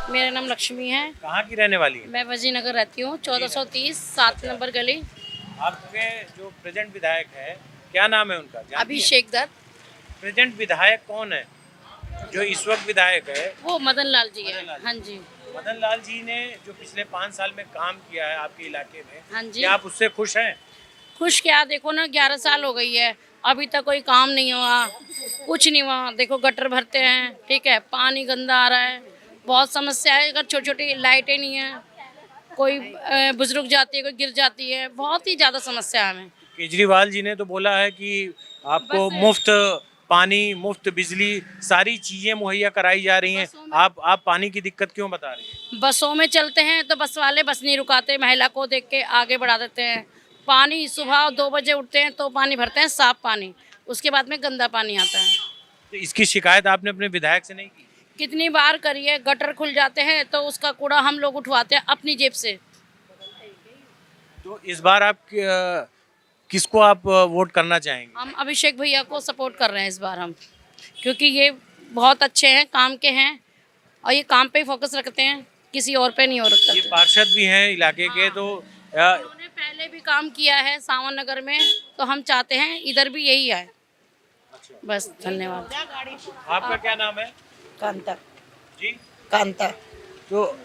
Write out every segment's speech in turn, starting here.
मेरा नाम लक्ष्मी है। कहाँ की रहने वाली है? मैं वजी नगर रहती हूँ, 1430 7 नंबर गली। आपके जो प्रेजेंट विधायक है, क्या नाम है उनका, जानती हैं? अभिषेक दत्त। प्रेजेंट विधायक कौन है? जो इस वक्त विधायक है वो मदन लाल जी है। मदन लाल हाँ जी। जी। मदन लाल जी ने जो पिछले 5 साल में काम किया है आपके इलाके में, हाँ जी। क्या आप उससे खुश हैं? खुश क्या, देखो ना 11 साल हो गई है, अभी तक कोई काम नहीं हुआ, कुछ नहीं हुआ। देखो गटर भरते हैं, ठीक है, पानी गंदा आ रहा है, बहुत समस्या है। अगर छोटी छोटी लाइटें नहीं है, कोई बुजुर्ग जाती है, कोई गिर जाती है, बहुत ही ज़्यादा समस्या है हमें। केजरीवाल जी ने तो बोला है कि आपको बस मुफ्त पानी, मुफ्त बिजली, सारी चीजें मुहैया कराई जा रही हैं। बसों में आप पानी की दिक्कत क्यों बता रही हैं? बसों में चलते हैं तो बस वाले बस नहीं रुकाते, महिला को देख के आगे बढ़ा देते हैं। पानी सुबह 2 बजे उठते हैं तो पानी भरते हैं, साफ पानी, उसके बाद में गंदा पानी आता है। तो इसकी शिकायत आपने अपने विधायक से नहीं की? कितनी बार करिए, गटर खुल जाते हैं तो उसका कूड़ा हम लोग उठवाते हैं अपनी जेब से। तो इस बार आप किसको आप वोट करना चाहेंगे? हम अभिषेक भैया को सपोर्ट कर रहे हैं इस बार हम, क्योंकि ये बहुत अच्छे हैं, काम के हैं, और ये काम पे ही फोकस रखते हैं, किसी और पे नहीं हो रखता। ये पार्षद भी हैं इलाके के, तो उन्होंने पहले भी काम किया है सावन नगर में, तो हम चाहते हैं इधर भी यही है। बस धन्यवाद। आपका क्या नाम है? कांता। जी। कांता। तो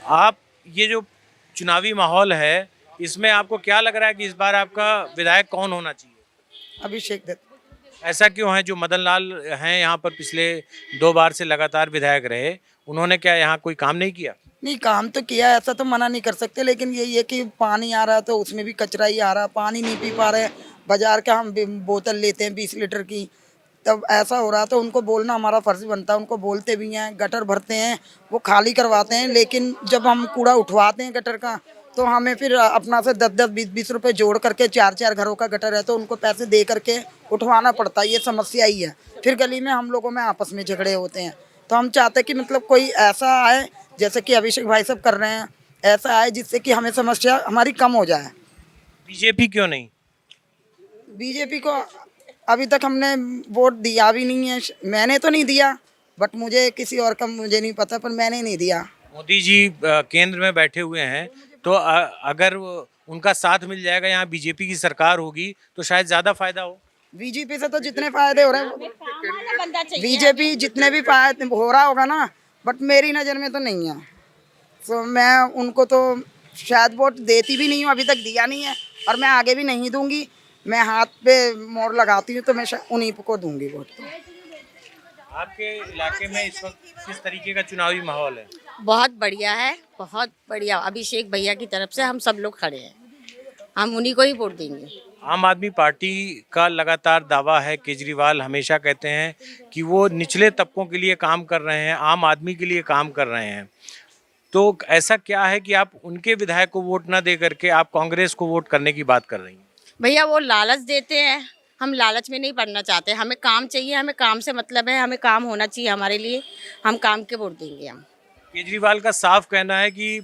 आप ये जो चुनावी माहौल है, इसमें आपको क्या लग रहा है कि इस बार आपका विधायक कौन होना चाहिए? अभिषेक दत्त। ऐसा क्यों है? जो मदन लाल हैं यहाँ पर पिछले 2 बार से लगातार विधायक रहे, उन्होंने क्या यहाँ कोई काम नहीं किया? नहीं, काम तो किया, ऐसा तो मना नहीं कर सकते, लेकिन यही है कि पानी आ रहा है तो उसमें भी कचरा ही आ रहा, पानी नहीं पी पा रहे। बाजार का हम बोतल लेते हैं 20 लीटर की, तब ऐसा हो रहा, तो उनको बोलना हमारा फर्ज बनता है। उनको बोलते भी हैं, गटर भरते हैं, वो खाली करवाते हैं, लेकिन जब हम कूड़ा उठवाते हैं गटर का, तो हमें फिर अपना से 10-10 20-20 रुपए जोड़ करके 4-4 घरों का गटर है तो उनको पैसे दे करके उठवाना पड़ता है। ये समस्या ही है। फिर गली में हम लोगों में आपस में झगड़े होते हैं। तो हम चाहते हैं कि मतलब कोई ऐसा आए, जैसे कि अभिषेक भाई सब कर रहे हैं, ऐसा आए जिससे कि हमें समस्या हमारी कम हो जाए। बीजेपी क्यों नहीं? बीजेपी को अभी तक हमने वोट दिया भी नहीं है। मैंने तो नहीं दिया, बट मुझे किसी और का मुझे नहीं पता, पर मैंने नहीं दिया। मोदी जी केंद्र में बैठे हुए हैं, तो अगर उनका साथ मिल जाएगा, यहाँ बीजेपी की सरकार होगी, तो शायद ज्यादा फायदा हो। बीजेपी से तो जितने फायदे हो रहे हैं, बीजेपी जितने भी फायदे हो रहा होगा ना, बट मेरी नज़र में तो नहीं है। तो मैं उनको तो शायद वोट देती भी नहीं हूँ, अभी तक दिया नहीं है, और मैं आगे भी नहीं दूंगी। मैं हाथ पे मोहर लगाती हूँ तो मैं उन्हीं को दूंगी वोट। तो आपके इलाके में इस वक्त किस तरीके का चुनावी माहौल है? बहुत बढ़िया है, बहुत बढ़िया। अभिषेक भैया की तरफ से हम सब लोग खड़े हैं, हम उन्हीं को ही वोट देंगे। आम आदमी पार्टी का लगातार दावा है, केजरीवाल हमेशा कहते हैं कि वो निचले तबकों के लिए काम कर रहे हैं, आम आदमी के लिए काम कर रहे हैं। तो ऐसा क्या है कि आप उनके विधायक को वोट ना दे करके आप कांग्रेस को वोट करने की बात कर रही हैं? भैया वो लालच देते हैं, हम लालच में नहीं पड़ना चाहते। हमें काम चाहिए, हमें काम से मतलब है, हमें काम होना चाहिए हमारे लिए, हम काम के वोट देंगे हम। केजरीवाल का साफ कहना है कि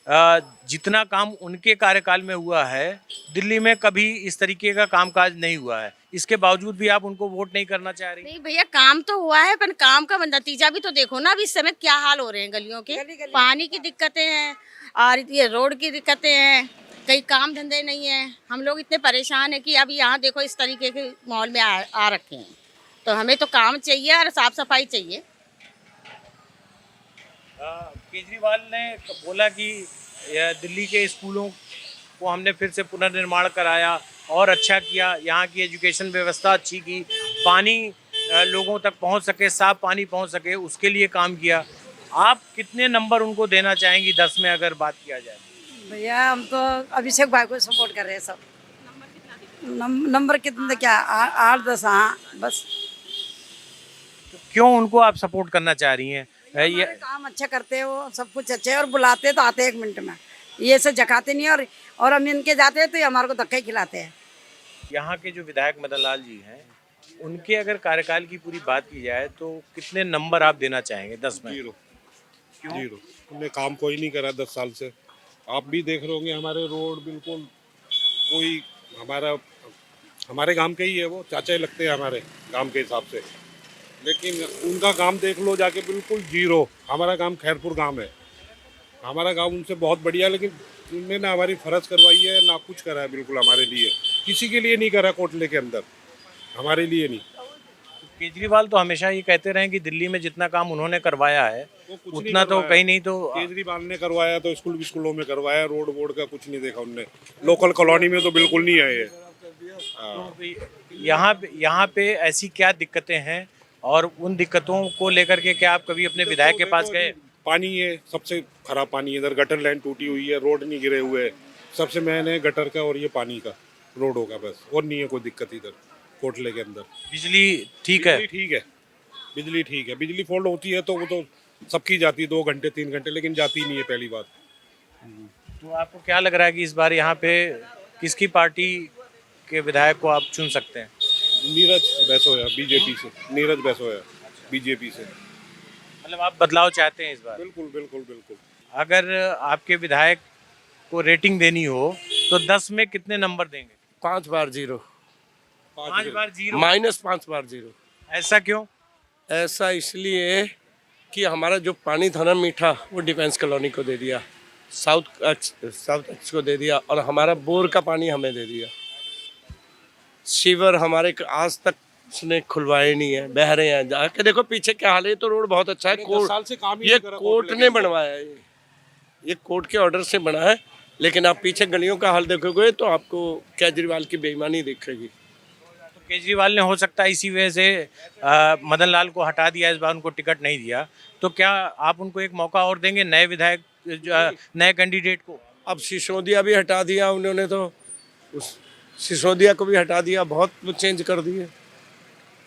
जितना काम उनके कार्यकाल में हुआ है, दिल्ली में कभी इस तरीके का कामकाज नहीं हुआ है। इसके बावजूद भी आप उनको वोट नहीं करना चाह रही? नहीं भैया, काम तो हुआ है, पर काम का नतीजा भी तो देखो ना। अभी इस समय क्या हाल हो रहे हैं गलियों के, पानी की दिक्कतें हैं और ये रोड की दिक्कतें हैं, कहीं काम धंधे नहीं है। हम लोग इतने परेशान हैं कि अब यहाँ देखो इस तरीके के माहौल में आ रखे हैं। तो हमें तो काम चाहिए और साफ सफाई चाहिए। केजरीवाल ने बोला कि दिल्ली के स्कूलों को हमने फिर से पुनर्निर्माण कराया और अच्छा किया, यहाँ की एजुकेशन व्यवस्था अच्छी की, पानी लोगों तक पहुँच सके, साफ पानी पहुँच सके, उसके लिए काम किया। आप कितने नंबर उनको देना चाहेंगी 10 में अगर बात किया जाए? भैया हम तो अभिषेक भाई को सपोर्ट कर रहे हैं सब। नंबर कितने क्या 8-10, हाँ बस। तो क्यों उनको आप सपोर्ट करना चाह रही हैं? ये काम अच्छा करते हो, सब कुछ अच्छे है, और बुलाते तो आते 1 मिनट में, ये से जकाते नहीं। और हम इनके जाते हैं तो ये हमारे को धक्का ही खिलाते हैं। यहाँ के जो विधायक मदन लाल जी हैं, उनके अगर कार्यकाल की पूरी बात की जाए तो कितने नंबर आप देना चाहेंगे 10 में? 0। 0। उन्हें काम कोई नहीं करा 10 साल से। आप भी देख रहे होंगे हमारे रोड बिल्कुल, कोई हमारे गांव के ही है, वो चाचा ही लगते हैं हमारे गांव के हिसाब से। लेकिन उनका काम देख लो जाके, बिल्कुल जीरो। हमारा गांव खैरपुर गांव है, हमारा गांव उनसे बहुत बढ़िया, लेकिन उनने ना हमारी फर्ज करवाई है ना कुछ करा है बिल्कुल हमारे लिए। किसी के लिए नहीं करा कोटले के अंदर, हमारे लिए नहीं। केजरीवाल तो हमेशा ये कहते रहे कि दिल्ली में जितना काम उन्होंने करवाया है वो कुछ नहीं उतना तो करवाया। कहीं नहीं तो केजरीवाल ने करवाया तो स्कूलों में करवाया, रोड बोर्ड का कुछ नहीं देखा उनने। लोकल कॉलोनी में तो बिल्कुल नहीं आए। यहाँ पे ऐसी क्या दिक्कतें हैं और उन दिक्कतों को लेकर के क्या आप कभी अपने विधायक के पास गए? पानी है, सबसे खराब पानी है इधर। गटर लाइन टूटी हुई है, रोड नहीं गिरे हुए। सबसे मेन है गटर का और ये पानी का, रोडों का, बस और नहीं है कोई दिक्कत इधर कोटले के अंदर। बिजली ठीक है? बिजली ठीक है, बिजली ठीक है। बिजली फॉल्ट होती है तो वो तो सबकी जाती है 2 घंटे 3 घंटे, लेकिन जाती नहीं है पहली बात। तो आपको क्या लग रहा है कि इस बार यहाँ पे किसकी पार्टी के विधायक को आप चुन सकते हैं? नीरज बैसोया बीजेपी से, नीरज बैसोया बीजेपी से। मतलब आप बदलाव चाहते हैं इस बार? बिल्कुल बिल्कुल बिल्कुल। अगर आपके विधायक को रेटिंग देनी हो तो 10 में कितने नंबर देंगे? 5 बार 0, 5 बार 0? -5 बार 0। ऐसा क्यों? ऐसा इसलिए कि हमारा जो पानी था ना मीठा, वो डिफेंस कॉलोनी को दे दिया, साउथ एक्स को दे दिया, और हमारा बोर का पानी हमें दे दिया। सीवर हमारे आज तक उसने खुलवाए नहीं है, बह रहे हैं। जाके देखो पीछे क्या हाल है। तो रोड बहुत अच्छा है। 10 साल से काम ही ये नहीं करा कोर्ट कोटले ने के। बनवाया है, ये कोर्ट के ऑर्डर से बना है। लेकिन आप पीछे गलियों का हाल देखोगे तो आपको केजरीवाल की बेईमानी दिखेगी। तो केजरीवाल ने हो सकता है इसी वजह से मदन लाल को हटा दिया, इस बार उनको टिकट नहीं दिया। तो क्या आप उनको एक मौका और देंगे, नए विधायक नए कैंडिडेट को? अब सिसोदिया भी हटा दिया उन्होंने, तो उस सिसोदिया को भी हटा दिया, बहुत कुछ चेंज कर दिए।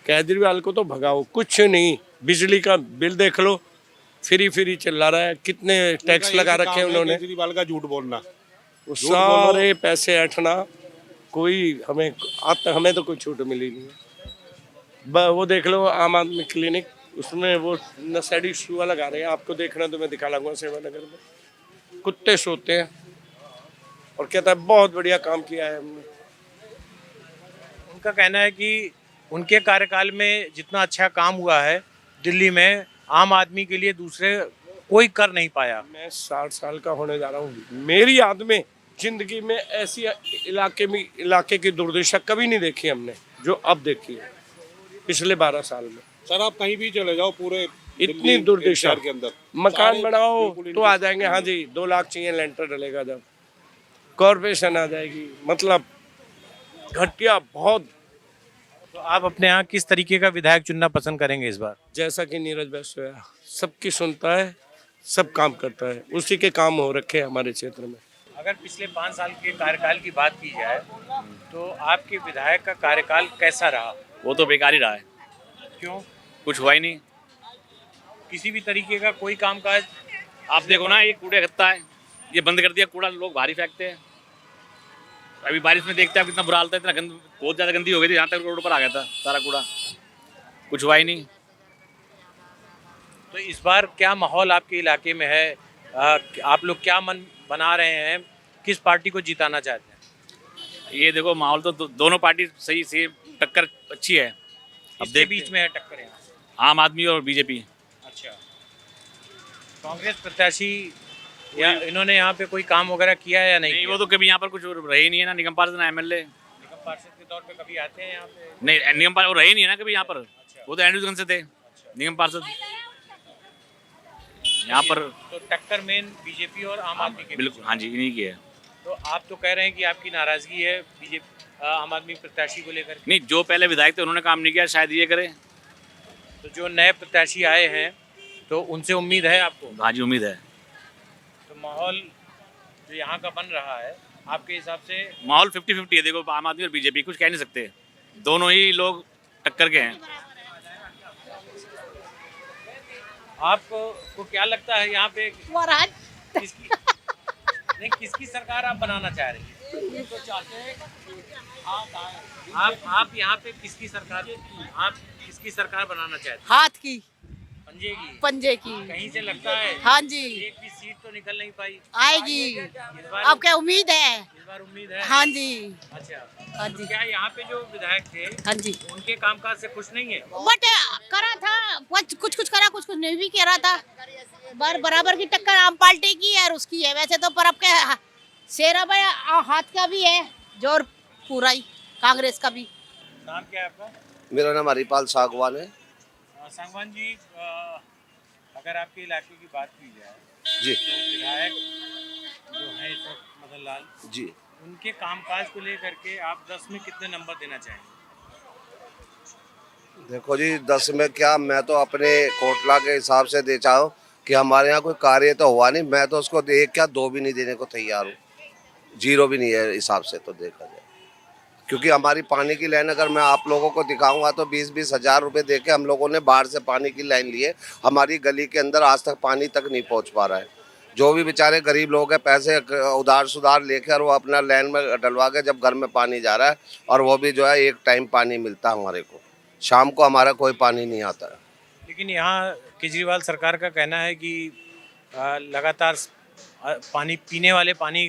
केजरीवाल को तो भगाओ, कुछ नहीं। बिजली का बिल देख लो, फ्री चिल्ला रहा है। कितने टैक्स लगा रखे हैं उन्होंने। केजरीवाल का झूठ बोलना, वो सारे पैसे ऐंठना, कोई हमें आज तक हमें तो कोई छूट मिली नहीं है। वो देख लो आम आदमी क्लिनिक, उसमें वो नशेड़ी शुआ लगा रहे हैं। आपको देखना तो मैं दिखा लाऊंगा सेवानगर में, कुत्ते सोते हैं। और कहता है बहुत बढ़िया काम किया है हमने। उनका कहना है कि उनके कार्यकाल में जितना अच्छा काम हुआ है दिल्ली में, आम आदमी के लिए दूसरे कोई कर नहीं पाया। मैं 60 साल का होने जा रहा हूँ, मेरी याद में जिंदगी में ऐसी इलाके की दुर्दशा कभी नहीं देखी हमने जो अब देखी है पिछले 12 साल में। सर आप कहीं भी चले जाओ पूरे इतनी दुर्दशा शहर के अंदर, मकान सारे बनाओ बिल्कुल तो आ जाएंगे, हाँ जी 2 लाख चाहिए, लेंटर डलेगा जब, कॉर्पोरेशन आ जाएगी। मतलब घटिया बहुत। तो आप अपने यहाँ किस तरीके का विधायक चुनना पसंद करेंगे इस बार? जैसा कि नीरज बैसोया सबकी सुनता है, सब काम करता है, उसी के काम हो रखे हैं हमारे क्षेत्र में। अगर पिछले 5 साल के कार्यकाल की बात की जाए तो आपके विधायक का कार्यकाल कैसा रहा? वो तो बेकार ही रहा है। क्यों? कुछ हुआ ही नहीं। किसी भी तरीके का कोई काम काज? आप देखो ना, ये कूड़े गत्ता है, ये बंद कर दिया। कूड़ा लोग भारी फेंकते हैं। अभी बारिश में देखते हैं कितना बुरा हाल था, इतना गंद, बहुत ज़्यादा गंदी हो गई थी, यहाँ तक रोड पर आ गया था सारा कूड़ा। कुछ हुआ ही नहीं। तो इस बार क्या माहौल आपके इलाके में है? आप लोग क्या मन बना रहे हैं, किस पार्टी को जिताना चाहते हैं? ये देखो माहौल तो दोनों पार्टी सही से टक्कर अच्छी है। अब इसके बीच में है टक्कर यहाँ? आम आदमी और बीजेपी। अच्छा, कांग्रेस प्रत्याशी या इन्होंने यहाँ पे कोई काम वगैरह किया है या नहीं? नहीं, वो तो कभी यहाँ पर कुछ रहे ही नहीं है ना। निगम पार्षद ना एमएलए। निगम पार्षद के तौर पे कभी आते हैं यहाँ पे? नहीं, निगम पार्षद वो रहे ही नहीं है ना कभी यहाँ पर। वो तो एंड्रूजगंज से थे निगम पार्षद। यहाँ पर तो टक्कर मेन बीजेपी और आम आदमी के बीच बिल्कुल, हाँ जी, इन्हीं की है। तो आप तो कह रहे हैं कि आपकी नाराजगी है बीजेपी आम आदमी प्रत्याशी को लेकर? नहीं, जो पहले विधायक थे उन्होंने काम नहीं किया, शायद ये करे। तो जो नए प्रत्याशी आए हैं तो उनसे उम्मीद है आपको? हाँ जी, उम्मीद है। तो माहौल जो यहाँ का बन रहा है आपके हिसाब से? माहौल 50-50 है। देखो आम आदमी और बीजेपी, कुछ कह नहीं सकते, दोनों ही लोग टक्कर के हैं। आपको क्या लगता है यहाँ पे किसकी नहीं, किसकी सरकार आप बनाना चाह रहे हैं? आप यहाँ पे किसकी सरकार, आप किसकी सरकार बनाना चाहते हैं? हाथ की, पंजे की? पंजे की। कहीं से लगता है हाँ जी, एक भी सीट तो निकल नहीं पाई। आएगी। इस बार अब क्या उम्मीद है? इस बार उम्मीद है? हाँ जी, अच्छा, हाँ तो जी, क्या यहाँ पे जो विधायक थे हाँ जी। उनके कामकाज से खुश नहीं है? बट करा था, कुछ कुछ करा, कुछ कुछ नहीं भी कह रहा था। बराबर की टक्कर आम पार्टी की है और उसकी है। वैसे तो पर अब के शेरा भाई हाथ का भी है जोर पूरा ही, कांग्रेस का भी। नाम क्या है आपका? मेरा नाम हरिपाल सागवान है। सांगवान जी, अगर आपके इलाके की बात की जाए जी तो विधायक जो है इस वक्त मदन लाल जी, उनके कामकाज को लेकर के आप 10 में कितने नंबर देना चाहेंगे? देखो जी, 10 में क्या, मैं तो अपने कोटला के हिसाब से दे चाहूँ कि हमारे यहाँ कोई कार्य तो हुआ नहीं, मैं तो उसको 1 क्या 2 भी नहीं देने को तैयार हूँ, 0 भी नहीं है हिसाब से तो देखा जाए। क्योंकि हमारी पानी की लाइन अगर मैं आप लोगों को दिखाऊंगा तो 20-20 हज़ार रुपये दे के हम लोगों ने बाहर से पानी की लाइन ली है। हमारी गली के अंदर आज तक पानी तक नहीं पहुंच पा रहा है। जो भी बेचारे गरीब लोग हैं, पैसे उधार सुधार लेकर वो अपना लाइन में डलवा के जब घर में पानी जा रहा है, और वो भी जो है 1 टाइम पानी मिलता है हमारे को, शाम को हमारा कोई पानी नहीं आता है। लेकिन यहाँ केजरीवाल सरकार का कहना है कि लगातार पानी, पीने वाले पानी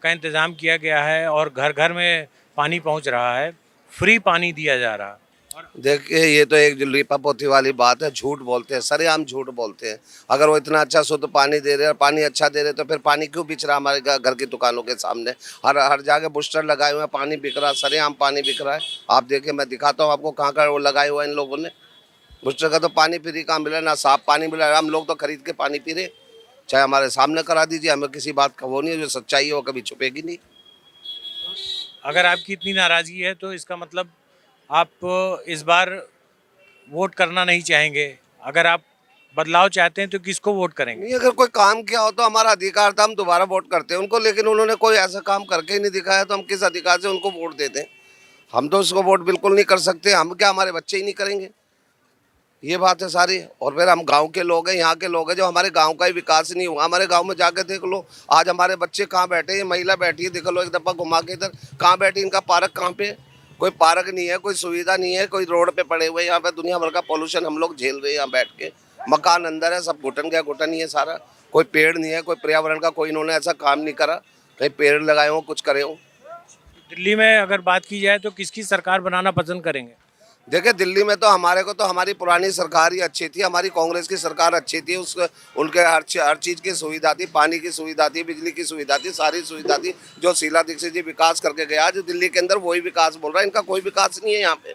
का इंतज़ाम किया गया है और घर घर में पानी पहुंच रहा है, फ्री पानी दिया जा रहा है। देखिए, ये तो एक लीपा पोती वाली बात है, झूठ बोलते हैं, सरेआम झूठ बोलते हैं। अगर वो इतना अच्छा शुद्ध पानी दे रहे हैं, पानी अच्छा दे रहे तो फिर पानी क्यों बिक रहा हमारे घर की दुकानों के सामने? हर जगह बूस्टर लगाए हुए हैं, पानी बिक रहा है, सरेआम पानी बिक रहा है। आप देखिए, मैं दिखाता हूँ आपको कहाँ कहाँ वो लगाए हुआ है इन लोगों ने। बूस्टर का तो पानी फ्री कहाँ मिला, ना साफ पानी मिला, हम लोग तो खरीद के पानी पी रहे। चाहे हमारे सामने करा दीजिए, हमें किसी बात का वो नहीं है, जो सच्चाई है वो कभी छुपेगी नहीं। अगर आपकी इतनी नाराज़गी है तो इसका मतलब आप इस बार वोट करना नहीं चाहेंगे। अगर आप बदलाव चाहते हैं तो किसको वोट करेंगे? नहीं, अगर कोई काम किया हो तो हमारा अधिकार था, हम दोबारा वोट करते हैं उनको, लेकिन उन्होंने कोई ऐसा काम करके ही नहीं दिखाया तो हम किस अधिकार से उनको वोट देते हैं? हम तो उसको वोट बिल्कुल नहीं कर सकते। हम क्या, हमारे बच्चे ही नहीं करेंगे? ये बात है सारी। और फिर हम गांव के लोग हैं, यहाँ के लोग हैं, जो हमारे गांव का ही विकास नहीं हुआ। हमारे गांव में जाके देख लो, आज हमारे बच्चे कहाँ बैठे हैं, महिला बैठी है, देख लो एक दफ़ा घुमा के इधर, कहाँ बैठी, इनका पार्क कहाँ पे? कोई पार्क नहीं है, कोई सुविधा नहीं है, कोई रोड पे पड़े हुए। यहाँ पे दुनिया भर का पोल्यूशन हम लोग झेल रहे हैं यहाँ बैठ के। मकान अंदर है, सब घुटन गया घुटन ही है सारा। कोई पेड़ नहीं है, कोई पर्यावरण का कोई इन्होंने ऐसा काम नहीं करा, कहीं पेड़ लगाए हो, कुछ करे हो। दिल्ली में अगर बात की जाए तो किसकी सरकार बनाना पसंद करेंगे? देखिए, दिल्ली में तो हमारे को तो हमारी पुरानी सरकार ही अच्छी थी, हमारी कांग्रेस की सरकार अच्छी थी। उनके हर चीज़ की सुविधा थी, पानी की सुविधा थी, बिजली की सुविधा थी, सारी सुविधा थी। जो शीला दीक्षित जी विकास करके गया जो दिल्ली के अंदर, वही विकास बोल रहा है। इनका कोई विकास नहीं है यहाँ पे।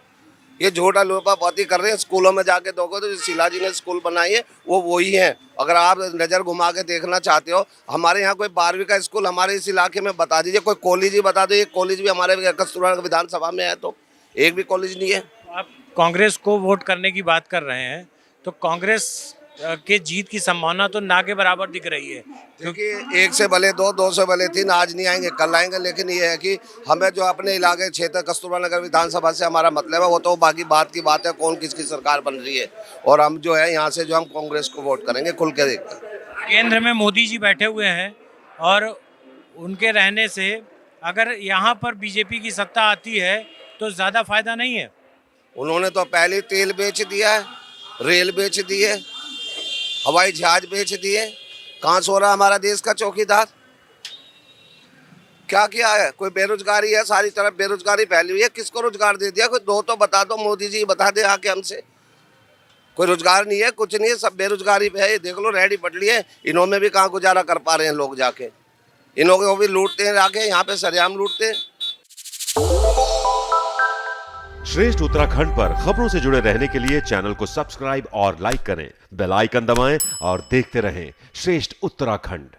ये झूठा लोपा बाती कर रहे हैं। स्कूलों में जाके देखो तो जो शीला जी ने स्कूल बनाई है वो वही है। अगर आप नज़र घुमा के देखना चाहते हो, हमारे यहाँ कोई 12वीं का स्कूल हमारे इस इलाके में बता दीजिए, कोई कॉलेज ही बता दो। एक कॉलेज भी हमारे कस्तूरबा विधानसभा में है तो एक भी कॉलेज नहीं है। आप कांग्रेस को वोट करने की बात कर रहे हैं तो कांग्रेस के जीत की संभावना तो ना के बराबर दिख रही है, क्योंकि 1 से भले 2, 2 से भले 3 आज नहीं आएंगे, कल आएंगे। लेकिन ये है कि हमें जो अपने इलाके क्षेत्र कस्तूरबा नगर विधानसभा से हमारा मतलब है, वो तो बाकी बात की बात है, कौन किसकी सरकार बन रही है। और हम जो है यहाँ से जो हम कांग्रेस को वोट करेंगे खुल के देखकर। केंद्र में मोदी जी बैठे हुए हैं और उनके रहने से अगर यहाँ पर बीजेपी की सत्ता आती है तो ज़्यादा फायदा नहीं है। उन्होंने तो पहले तेल बेच दिया है, रेल बेच दिए, हवाई जहाज बेच दिए। कहाँ सो रहा हमारा देश का चौकीदार? क्या किया है? कोई बेरोजगारी है, सारी तरफ बेरोजगारी फैली हुई है। किसको रोजगार दे दिया? कोई दो तो बता दो, मोदी जी बता दे आके हमसे। कोई रोजगार नहीं है, कुछ नहीं है, सब बेरोजगारी पे है। देख लो रेहड़ी पटली है, इन्होंने भी कहाँ गुजारा कर पा रहे हैं लोग जाके। इन्हों को भी लूटते हैं आके, यहाँ पे सरेआम लूटते हैं। श्रेष्ठ उत्तराखंड पर खबरों से जुड़े रहने के लिए चैनल को सब्सक्राइब और लाइक करें, बेल आइकन दबाएं और देखते रहें श्रेष्ठ उत्तराखंड।